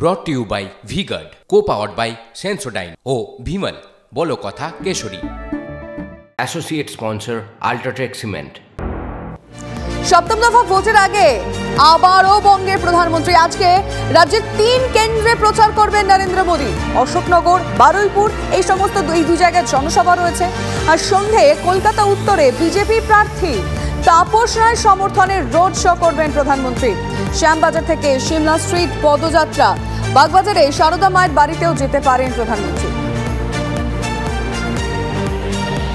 brought to you by V-Guard, co-powered by Sensodyne O Bhimal বলো কথা কেশরী। Associate sponsor UltraTech cement. সপ্তম দফা ভোটের আগে আবারও বঙ্গের প্রধানমন্ত্রী আজকে রাজ্যের 3 কেন্দ্রে প্রচার করবেন নরেন্দ্র মোদী। অশোকনগর, বারুইপুর এই সমস্ত দুই জায়গায় জনসভা রয়েছে। আর সন্ধে কলকাতা উত্তরে বিজেপি প্রার্থী তাপস রায়ের সমর্থনে রোড শো করবেন প্রধানমন্ত্রী। শ্যামবাজার থেকে সিমলা স্ট্রিট পদযাত্রা, বাগবাজারে সারদা মায়ের বাড়িতেও যেতে পারেন প্রধানমন্ত্রী।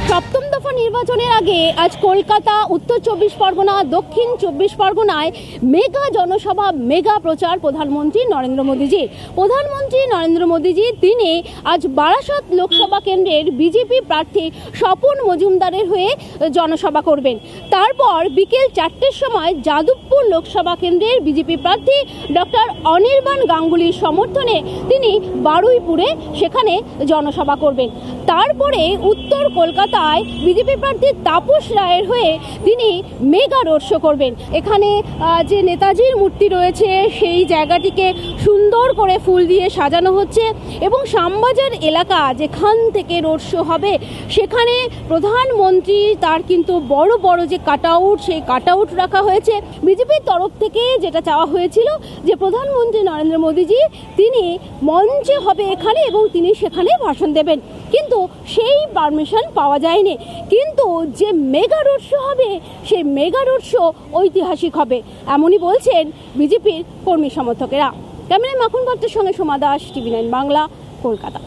সপ্তম দফা নির্বাচনের আগে আজ কলকাতা, উত্তর 24 পরগনা, দক্ষিণ 24 পরগনায় মেগা জনসভা, মেগা প্রচার প্রধানমন্ত্রী নরেন্দ্র মোদীজি তিনি আজ বারাসত লোকসভা কেন্দ্রের বিজেপি প্রার্থী স্বপন মজুমদারের হয়ে জনসভা করবেন। তারপর বিকেল 4টের সময় যাদবপুর লোকসভা কেন্দ্রের বিজেপি প্রার্থী ডক্টর অনির্বাণ গাঙ্গুলির সমর্থনে তিনি বারুইপুরে সেখানে জনসভা করবেন। তারপরে উত্তর কলকাতায় বিজেপি প্রার্থী তাপস রায়ের হয়ে তিনি মেগা রোড শো করবেন। এখানে যে নেতাজির মূর্তি রয়েছে সেই জায়গাটিকে সুন্দর করে ফুল দিয়ে সাজানো হচ্ছে এবং শ্যামবাজার এলাকা যেখান থেকে রোড শো হবে সেখানে প্রধানমন্ত্রী তার কিন্তু বড় বড় যে কাটআউট, সেই কাটআউট রাখা হয়েছে। বিজেপির তরফ থেকে যেটা চাওয়া হয়েছিল যে প্রধানমন্ত্রী নরেন্দ্র মোদীজি তিনি মঞ্চে হবে এখানে এবং তিনি সেখানে ভাষণ দেবেন, কিন্তু সেই পারমিশন পাওয়া যায়নি। কিন্তু যে মেগা রোড শো হবে সেই মেগা রোড শো ঐতিহাসিক হবে, এমনই বলছেন বিজেপির কর্মী সমর্থকেরা। ক্যামেরায় মাখন ভট্টের সঙ্গে সোমা দাস, TV9 বাংলা, কলকাতা।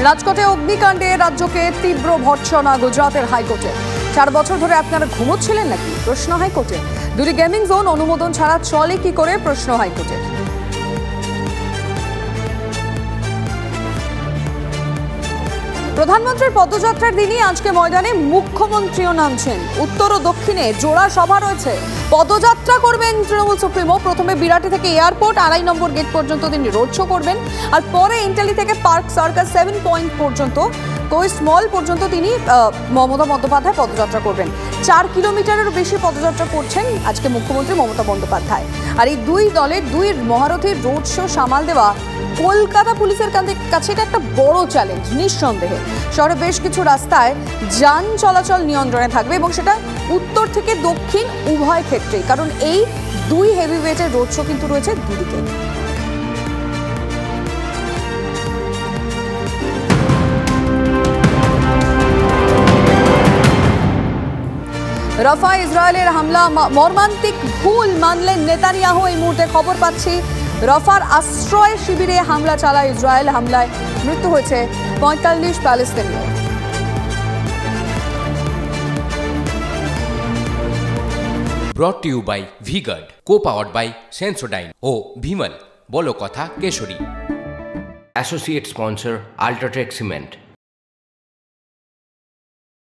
রাজকোটে অগ্নিকাণ্ডে রাজ্যকে তীব্র ভর্ৎসনা গুজরাতের হাইকোর্টে। 4 বছর ধরে আপনারা ঘুমোচ্ছিলেন নাকি, প্রশ্ন হাইকোর্টে। 2টি গেমিং জোন অনুমোদন ছাড়া চলে কি করে, প্রশ্ন হাইকোর্টের। প্রধানমন্ত্রীর পদযাত্রার দিনই আজকে ময়দানে মুখ্যমন্ত্রীও নামছেন। উত্তর ও দক্ষিণে জোড়া সভা রয়েছে। পদযাত্রা করবেন তৃণমূল সুপ্রিমো। প্রথমে বিরাটি থেকে এয়ারপোর্ট 2.5 নম্বর গেট পর্যন্ত তিনি রোড শো করবেন, আর পরে ইন্টালি থেকে পার্ক সার্কাস 7 পয়েন্ট পর্যন্ত, কোয়েস মল পর্যন্ত তিনি মমতা বন্দ্যোপাধ্যায় পদযাত্রা করবেন। 4 কিলোমিটারেরও বেশি পদযাত্রা করছেন আজকে মুখ্যমন্ত্রী মমতা বন্দ্যোপাধ্যায়। আর এই দুই দলের দুই মহারথীর রোড শো সামাল দেওয়া কলকাতা পুলিশের কাছে এটা একটা বড় চ্যালেঞ্জ। নিঃসন্দেহে শহরে বেশ কিছু রাস্তায় যান চলাচল নিয়ন্ত্রণে থাকবে এবং সেটা উত্তর থেকে দক্ষিণ উভয় ক্ষেত্রেই, কারণ এই দুই হেভিওয়েটের রোড শো কিন্তু রয়েছে দুদিকে। রাফা ইসরায়েলের হামলা মর্মান্তিক ভুল মানলেন নেতানিয়াহু। এই মুহূর্তে খবর পাচ্ছি রাফার আশ্রয় শিবিরে হামলা চালায় ইসরায়েল। হামলায় মৃত্যু হয়েছে 45 প্যালেস্তিনীয়। brought to you by V-Guard, co-powered by Sensodyne O Bhimal বলো কথা কেশরী। Associate sponsor UltraTech cement.